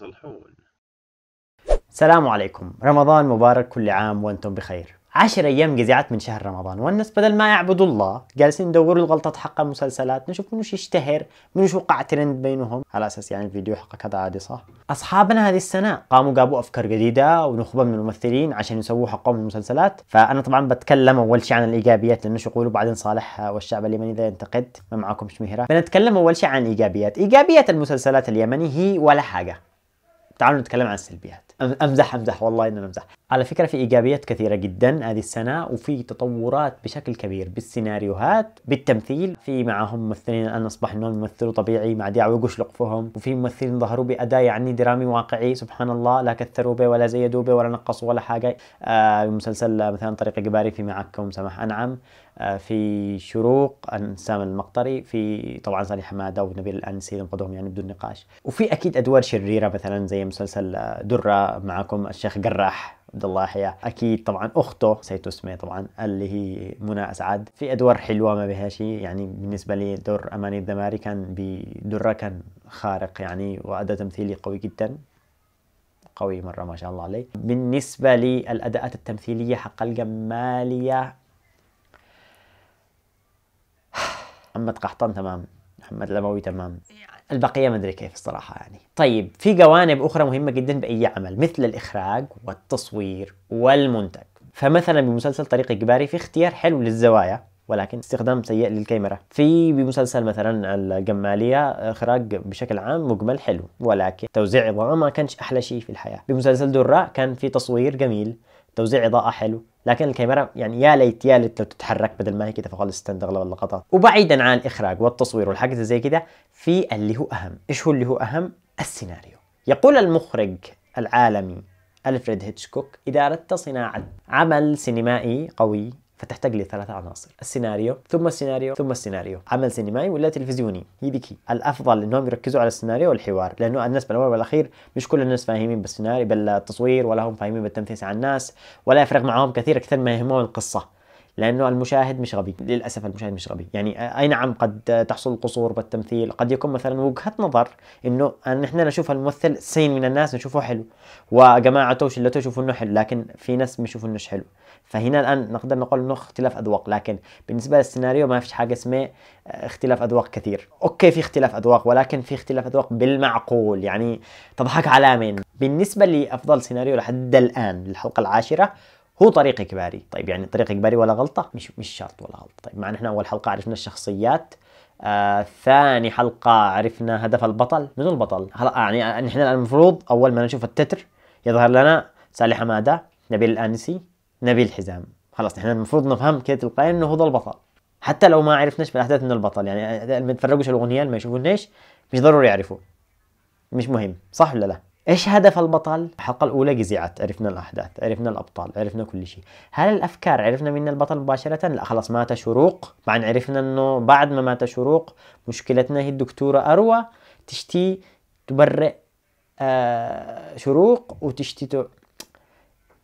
تصلحون. السلام عليكم، رمضان مبارك، كل عام وانتم بخير. 10 ايام جزعت من شهر رمضان، والناس بدل ما يعبدوا الله جالسين يدوروا الغلطات حق المسلسلات، نشوف منو يشتهر، منو وقع ترند بينهم، على اساس يعني الفيديو حقك هذا عادي صح؟ اصحابنا هذه السنه قاموا جابوا افكار جديده ونخبه من الممثلين عشان يسووا حقهم المسلسلات، فانا طبعا بتكلم اول شيء عن الايجابيات لانه شو يقولوا بعدين صالح والشعب اليمني ذا ينتقد، ما معكم شميهره. بنتكلم اول شيء عن ايجابيات المسلسلات اليمني هي ولا حاجه. تعالوا نتكلم عن السلبيات. امزح والله اني امزح. على فكره في ايجابيات كثيره جدا هذه السنه، وفي تطورات بشكل كبير بالسيناريوهات، بالتمثيل. في معهم ممثلين الان اصبح انهم يمثلوا طبيعي ما عاد يعوجوا لقفهم، وفي ممثلين ظهروا باداء يعني درامي واقعي سبحان الله، لا كثروا به ولا زيدوا به ولا نقصوا ولا حاجه. مسلسل مثلا طريق إجباري في معكم سماح انعم، في شروق سام المقطري، في طبعا صالح حماده ونبيل الانسي نقدهم يعني بدون نقاش، وفي اكيد ادوار شريره مثلا زي مسلسل دره معكم الشيخ جراح عبد الله يحيى، اكيد طبعا اخته نسيت اسمه طبعا اللي هي منى اسعد، في ادوار حلوه ما بها شيء يعني. بالنسبه لي دور اماني الدماري كان بدره كان خارق يعني، واداء تمثيلي قوي جدا، قوي مره ما شاء الله عليه. بالنسبه للاداءات التمثيليه حق الجماليه، محمد قحطان تمام، محمد الأموي تمام، البقية ما أدري كيف الصراحة يعني. طيب في جوانب أخرى مهمة جدا بأي عمل مثل الإخراج والتصوير والمونتاج. فمثلا بمسلسل طريق إجباري في اختيار حلو للزوايا ولكن استخدام سيء للكاميرا. في بمسلسل مثلا الجمالية اخراج بشكل عام مجمل حلو، ولكن توزيع اضاءة ما كانش احلى شيء في الحياة. بمسلسل درة كان في تصوير جميل، توزيع اضاءة حلو، لكن الكاميرا يعني يا ليت لو تتحرك بدل ما هي كده فخلص تستغل اللقطات. وبعيدا عن الاخراج والتصوير والحاجات زي كده، في اللي هو اهم. ايش هو اللي هو اهم؟ السيناريو. يقول المخرج العالمي ألفريد هيتشكوك: إذا أردت صناعة عمل سينمائي قوي فتحتاج لثلاث عناصر: السيناريو ثم السيناريو ثم السيناريو. عمل سينمائي ولا تلفزيوني هي ذكي. الافضل انهم يركزوا على السيناريو والحوار، لانه الناس بالاول والاخير مش كل الناس فاهمين بالسيناريو بالتصوير، ولا هم فاهمين بالتمثيل عن الناس، ولا يفرق معهم كثير اكثر ما يهمهم القصه، لانه المشاهد مش غبي للاسف. المشاهد مش غبي يعني، اي نعم قد تحصل قصور بالتمثيل، قد يكون مثلا وجهه نظر انه نحن نشوف الممثل سين من الناس نشوفه حلو، وجماعته وشلته يشوفوا انه حلو، لكن في ناس بيشوفوا انه حلو. فهنا الان نقدر نقول انه اختلاف اذواق. لكن بالنسبه للسيناريو ما فيش حاجه اسمها اختلاف اذواق كثير. اوكي في اختلاف اذواق، ولكن في اختلاف اذواق بالمعقول يعني، تضحك على من. بالنسبه لافضل سيناريو لحد الان للحلقه العاشره هو طريق إجباري. طيب يعني طريق إجباري ولا غلطة؟ مش شرط ولا غلطة. طيب مع نحن أول حلقة عرفنا الشخصيات، ثاني حلقة عرفنا هدف البطل، من البطل يعني نحن المفروض أول ما نشوف التتر يظهر لنا صالح حمادة، نبيل الآنسي، نبيل حزام. خلاص نحن المفروض نفهم كده تلقائيا إنه هو البطل، حتى لو ما عرفناش بالأحداث إنه البطل يعني. اللي ما يتفرجوش الأغنية ما يشوفوناش مش ضروري يعرفوا، مش مهم صح ولا لا؟ ايش هدف البطل؟ الحلقة الأولى جزعت، عرفنا الأحداث، عرفنا الأبطال، عرفنا كل شيء. هل الأفكار عرفنا من البطل مباشرة؟ لا خلاص مات شروق، بعد عرفنا إنه بعد ما مات شروق مشكلتنا هي الدكتورة أروى تشتي تبرئ شروق وتشتي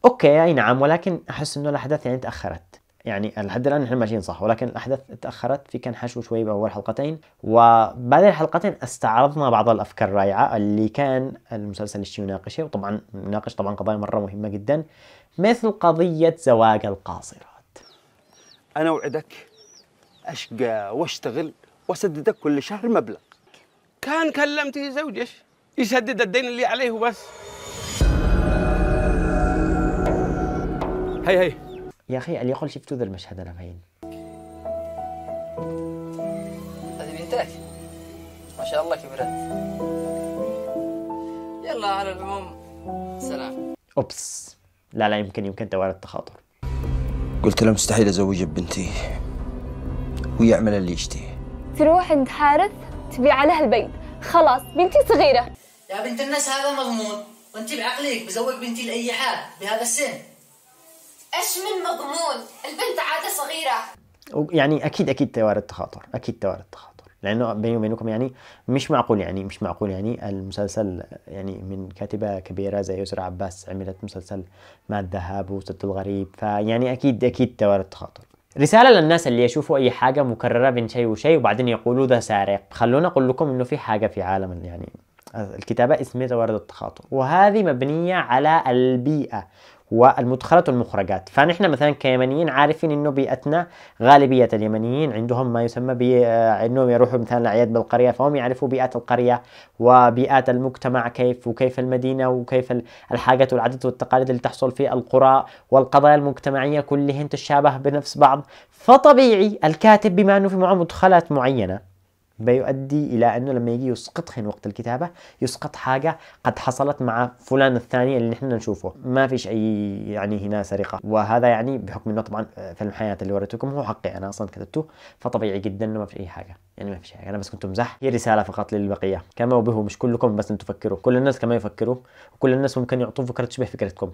أوكي أي نعم، ولكن أحس إنه الأحداث يعني تأخرت. يعني لحد الان احنا ماشيين صح، ولكن الاحداث تاخرت، في كان حشو شوي باول حلقتين، وبعد الحلقتين استعرضنا بعض الافكار الرائعه اللي كان المسلسل يناقشها، وطبعا يناقش طبعا قضايا مره مهمه جدا مثل قضيه زواج القاصرات. انا اوعدك اشقى واشتغل واسددك كل شهر مبلغ. كان كلمتي زوجك يسدد الدين اللي عليه وبس. هي يا اخي اللي يقول شفتوا ذا المشهد انا فين؟ هذه بنتك ما شاء الله كبرت. يلا على العموم سلام. اوبس لا يمكن توارد التخاطر. قلت له مستحيل ازوجه ببنتي ويعمل اللي يشتهيه. تروح عند حارث تبيع له البيت، خلاص بنتي صغيرة. يا بنت الناس هذا مضمون، وانت بعقلك بزوج بنتي لأي حال بهذا السن؟ ايش من مضمون؟ البنت عادة صغيرة. يعني اكيد توارد التخاطر، اكيد توارد التخاطر، لانه بيني وبينكم يعني مش معقول يعني المسلسل يعني من كاتبه كبيره زي يسرا عباس عملت مسلسل مع الذهاب وست الغريب، فيعني اكيد توارد التخاطر. رسالة للناس اللي يشوفوا أي حاجة مكررة بين شيء وشيء وبعدين يقولوا ده سارق، خلونا أقول لكم إنه في حاجة في عالم يعني الكتابة اسمها توارد التخاطر، وهذه مبنية على البيئة والمدخلات والمخرجات. فنحن مثلا كيمنيين عارفين انه بيئتنا غالبية اليمنيين عندهم ما يسمى انهم يروحوا مثلا الاعياد بالقرية، فهم يعرفوا بيئات القرية وبيئات المجتمع كيف، وكيف المدينة، وكيف الحاجات والعادات والتقاليد اللي تحصل في القرى، والقضايا المجتمعية كلهن تشابه بنفس بعض. فطبيعي الكاتب بما انه في معه مدخلات معينة بيؤدي إلى أنه لما يجي يسقطهن وقت الكتابة يسقط حاجة قد حصلت مع فلان الثاني اللي نحن نشوفه. ما فيش أي يعني هنا سرقة، وهذا يعني بحكم أنه طبعا فيلم حياة اللي وريتكم هو حقي أنا أصلا كتبته، فطبيعي جدا أنه ما فيش أي حاجة، يعني ما فيش حاجة، أنا بس كنت مزح. هي رسالة فقط للبقية، كما وبه مش كلكم بس أن تفكروا، كل الناس كما يفكروا، وكل الناس ممكن يعطوا فكرة تشبه فكرتكم.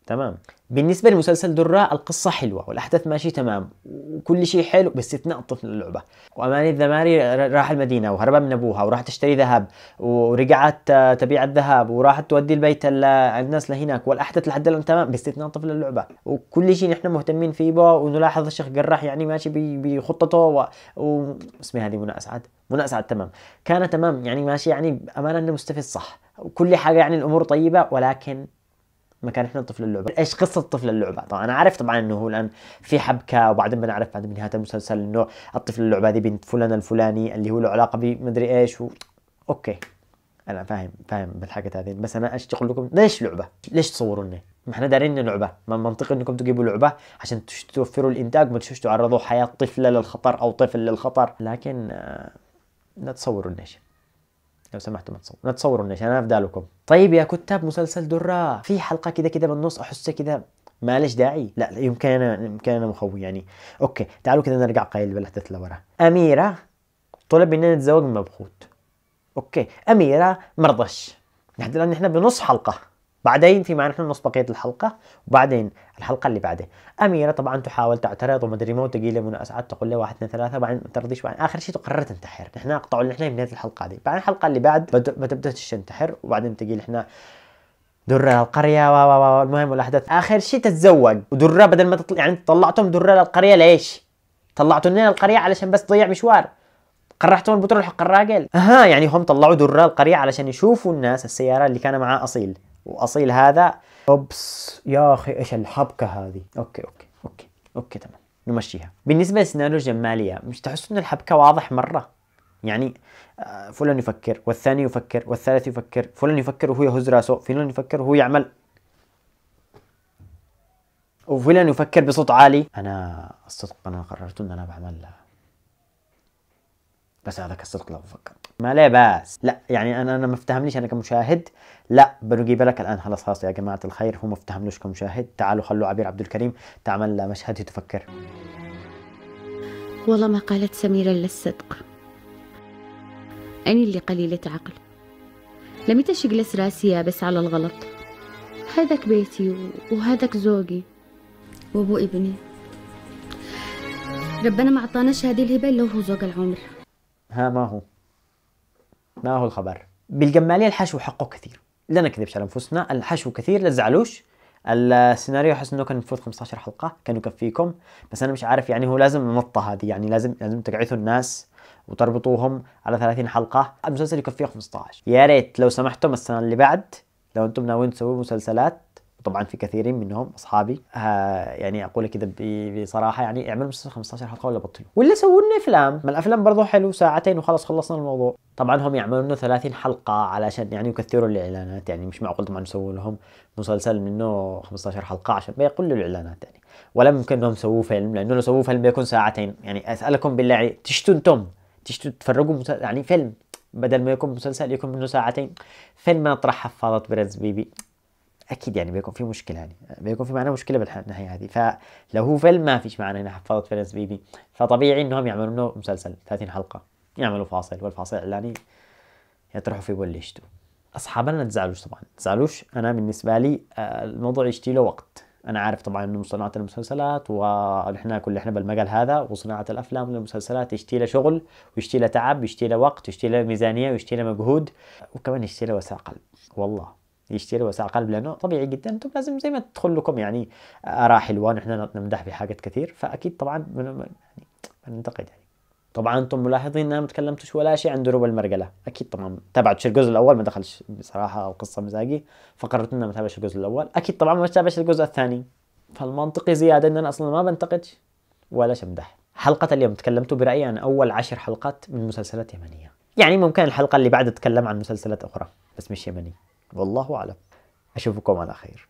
تمام. بالنسبة لمسلسل درة القصة حلوة والأحداث ماشي تمام وكل شيء حلو باستثناء الطفل اللعبة. وأماني الذماري راح المدينة وهرب من أبوها وراح تشتري ذهب ورجعت تبيع الذهب وراحت تودي البيت الناس لهناك، والأحداث لحد الآن تمام باستثناء طفل اللعبة، وكل شيء نحن مهتمين فيه ونلاحظ الشيخ جراح يعني ماشي بخطته اسمها هذه منى أسعد، منى أسعد تمام، كان تمام يعني ماشي يعني أمانة إنه مستفز صح وكل حاجة يعني الأمور طيبة، ولكن مكان احنا طفل اللعبة. ايش قصة طفل اللعبة؟ طبعا انا عارف طبعا انه هو الان في حبكة، وبعدين بنعرف بعد بنهاية المسلسل انه الطفل اللعبة هذه بنت فلان الفلاني اللي هو له علاقة بمدري ايش اوكي انا فاهم بالحاجات هذه، بس انا اشتغل لكم ليش لعبة؟ ليش تصوروا لنا؟ ما احنا دارين لعبة، ما منطقي انكم تجيبوا لعبة عشان توفروا الانتاج، ما تشوفوا تعرضوا حياة طفلة للخطر او طفل للخطر، لكن لا تصوروا لنا شيء لو سمحتوا، ما تصوروا ليش انا افدالكم. طيب يا كتاب مسلسل درة في حلقه كده بالنص احسه كده مالش داعي، لا يمكن انا مخوي يعني. اوكي تعالوا كده نرجع قليل بالاحداث لورا. اميره طلب مننا نتزوج من مبخوت، اوكي اميره مرضش لحد الان نحن بنص حلقه، بعدين في معنا نحن نص بقيه الحلقه، وبعدين الحلقه اللي بعدها اميره طبعا تحاول تعترض ومدري ما، وتجي لي منى اسعد تقول له 1 2 3، بعدين ما ترضيش، بعدين اخر شيء تقرر تنتحر. نحن قطعوا اللي نحن بدايه الحلقه دي، بعدين الحلقه اللي بعد بتبدا تنتحر، وبعدين تجي لنا درة القريه المهم والاحداث اخر شيء تتزوج. ودرة بدل ما تطلع يعني طلعتهم درة للقريه ليش؟ طلعتوا لنا القريه علشان بس تضيع مشوار، قرحتهم البترول حق الراجل. يعني هم طلعوا درة القريه علشان يشوفوا الناس السياره اللي كان معاه اصيل، واصيل هذا اوبس يا اخي ايش الحبكه هذه. اوكي تمام نمشيها. بالنسبه لسيناريو الجماليه مش تحسوا ان الحبكه واضح مره؟ يعني فلان يفكر والثاني يفكر والثالث يفكر، فلان يفكر وهو يهز راسه، فلان يفكر وهو يعمل، وفلان يفكر بصوت عالي. انا الصدق انا قررت ان انا بعمل بس هذاك الصدق لو بفكر ما ليه بس لا يعني انا ما افتهمليش انا كمشاهد، لا بنجيب لك الان خلاص يا جماعه الخير، هو ما افتهملوش كمشاهد، تعالوا خلوا عبير عبد الكريم تعمل مشهد تفكر. والله ما قالت سميرة الا الصدق، أنا اللي قليلة عقل، لم تشجلس راسي بس على الغلط. هذاك بيتي وهذاك زوجي وابو ابني، ربنا ما اعطاناش هذه الهبه الا هو زوج العمر. ما هو الخبر. بالجمالية الحشو حقه كثير، لا نكذبش على انفسنا، الحشو كثير لا تزعلوش. السيناريو احس انه كان المفروض 15 حلقة كان يكفيكم، بس انا مش عارف يعني هو لازم النطة هذه، يعني لازم تقعثوا الناس وتربطوهم على 30 حلقة، المسلسل يكفيه 15. يا ريت لو سمحتم السنة اللي بعد لو انتم ناويين تسووا مسلسلات، طبعا في كثيرين منهم اصحابي يعني اقول كذا بصراحه يعني اعملوا مسلسل 15 حلقه ولا بطلوا، ولا سووا لنا افلام، ما الافلام برضه حلو ساعتين وخلاص خلصنا الموضوع. طبعا هم يعملوا لنا 30 حلقه علشان يعني يكثروا الاعلانات، يعني مش معقول طبعا يسووا لهم مسلسل منه 15 حلقه عشان بيقلوا الاعلانات يعني، ولا ممكن انهم يسووا فيلم، لانه لو سووا فيلم بيكون ساعتين. يعني اسالكم بالله تشتوا تفرقوا يعني فيلم بدل ما يكون مسلسل يكون منه ساعتين، فيلم نطرح حفاضة برنس بيبي اكيد يعني بيكون في مشكله، يعني بيكون في معنا مشكله بالناحيه هذه. فلو هو فيلم ما فيش معنا هنا حفاضة برنس بيبي، فطبيعي انهم يعملوا له مسلسل 30 حلقه، يعملوا فاصل، والفاصل الاعلاني يطرحوا فيه ولا يشتوا. اصحابنا لا تزعلوش طبعا، تزعلوش، انا بالنسبه لي الموضوع يشتي له وقت. انا عارف طبعا انه صناعه المسلسلات ونحن احنا بالمجال هذا، وصناعه الافلام والمسلسلات يشتي له شغل ويشتي له تعب ويشتي له وقت ويشتي له ميزانيه ويشتي له مجهود، وكمان يشتي له وسع قلب، والله يشتري وسع قلب، لانه طبيعي جدا انتم لازم زي ما تدخل لكم يعني اراء حلوه، نحن نمدح بحاجات كثير، فاكيد طبعا يعني ننتقد يعني طبعا انتم ملاحظين ان انا ما تكلمتش ولا شيء عن دروب المرقله. اكيد طبعا تابعتش الجزء الاول، ما دخلش بصراحه، او قصه مزاجي، فقررت ان ما اتابعش الجزء الاول. اكيد طبعا ما اتابعش الجزء الثاني، فالمنطقي زياده ان انا اصلا ما بنتقدش ولا شمدح. حلقه اليوم تكلمتوا برايي عن اول 10 حلقات من مسلسلات يمنيه، يعني ممكن الحلقه اللي بعد اتكلم عن مسلسلات اخرى بس مش يمني، والله اعلم. اشوفكم على خير.